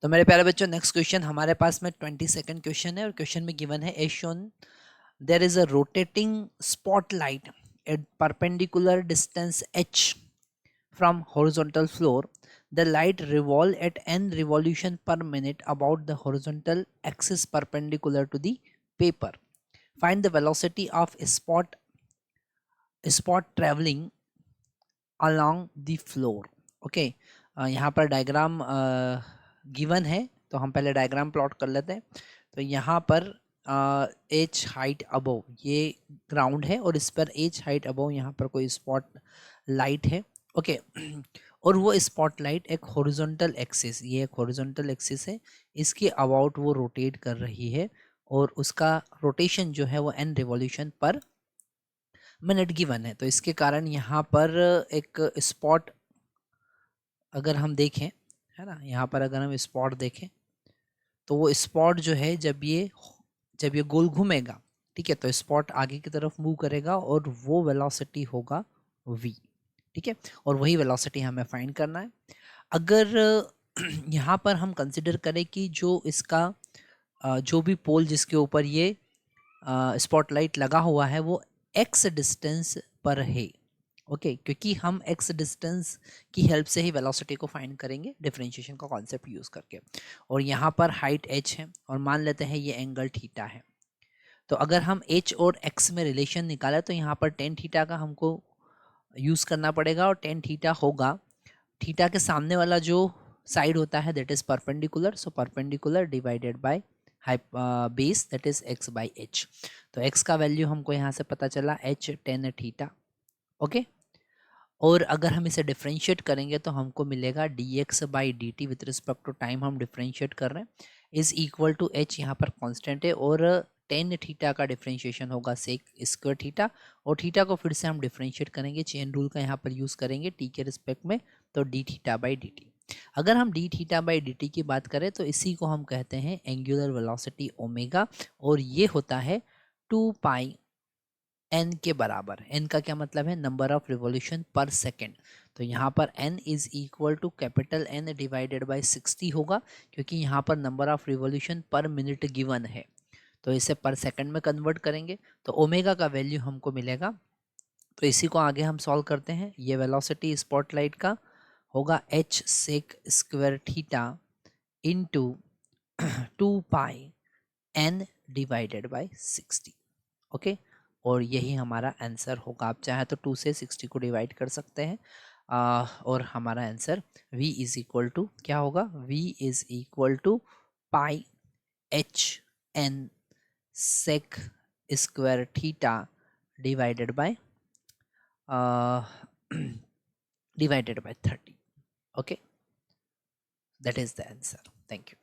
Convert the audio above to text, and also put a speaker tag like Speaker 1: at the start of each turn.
Speaker 1: तो मेरे प्यारे बच्चों, नेक्स्ट क्वेश्चन हमारे पास में 22nd क्वेश्चन है और क्वेश्चन में गिवन है as shown there is a rotating spotlight at perpendicular distance h from horizontal floor. The light revolve at n revolution per minute about the horizontal axis perpendicular to the paper. Find the velocity of a spot traveling along the floor. Okay, यहाँ पर diagram given है, तो हम पहले diagram plot कर लेते हैं। तो यहाँ पर एच हाइट अबव ये ग्राउंड है और इस पर एच हाइट अबव यहाँ पर कोई स्पॉट लाइट है। ओके और वो स्पॉट लाइट एक हॉरिजॉन्टल एक्सिस, ये एक हॉरिजॉन्टल एक्सिस है, इसके अबाउट वो रोटेट कर रही है और उसका रोटेशन जो है वो n revolution per minute given है। तो इसके कारण यहाँ पर एक स्पॉट अगर हम देखें, है ना, यहाँ पर अगर हम स्पॉट देखें तो वो स्पॉट जो है जब ये गोल घूमेगा, ठीक है, तो स्पॉट आगे की तरफ मूव करेगा और वो वेलोसिटी होगा v, ठीक है, और वही वेलोसिटी हमें फाइंड करना है। अगर यहाँ पर हम कंसिडर करें कि जो इसका जो भी पोल जिसके ऊपर ये स्पॉटलाइट लगा हुआ है वो x डिस्टेंस पर है। ओके क्योंकि हम x डिस्टेंस की हेल्प से ही वेलोसिटी को फाइंड करेंगे डिफरेंशिएशन का कॉन्सेप्ट यूज़ करके। और यहाँ पर हाइट h है और मान लेते हैं ये एंगल थीटा है। तो अगर हम h और x में रिलेशन निकालें तो यहाँ पर टेन थीटा का हमको यूज़ करना पड़ेगा और टेन थीटा होगा थीटा के सामने वाला जो साइड होता है that is perpendicular, so perpendicular divided by base that is x by h। तो x का वैल्यू हमको यहाँ से पता चला h टेन थीटा। ओके और अगर हम इसे डिफ्रेंशिएट करेंगे तो हमको मिलेगा dx by dt with respect to time हम डिफ्रेंशिएट कर रहे हैं इज इक्वल टू h, यहाँ पर कांस्टेंट है और टेन थीटा का डिफ्रेंशिएशन होगा सेक स्क्वायर थीटा और थीटा को फिर से हम डिफ्रेंशिएट करेंगे, चेन रूल का यहाँ पर यूज़ करेंगे t के रिस्पेक्ट में, तो D theta by D T. अगर हम D theta by D T की बात करें तो इसी को हम कहते हैं एंगुलर वेलोसिटी ओमेगा और ये होता है 2 पाई n के बराबर। n का क्या मतलब है, number of revolution per second. तो यहाँ पर n is equal to capital N divided by 60 होगा क्योंकि यहाँ पर number of revolution per minute given है, तो इसे पर सेकंड में कन्वर्ट करेंगे तो ओमेगा का वैल्यू हमको मिलेगा। तो इसी को आगे हम सॉल्व करते हैं। ये वेलोसिटी स्पॉटलाइट का होगा h sec square theta into 2 pi n divided by 60। Okay और यही हमारा आंसर होगा। आप चाहे तो 2 से 60 को डिवाइड कर सकते हैं और हमारा answer v is equal to क्या होगा, v is equal to pi h n sec square theta divided by 30. Okay, that is the answer. Thank you.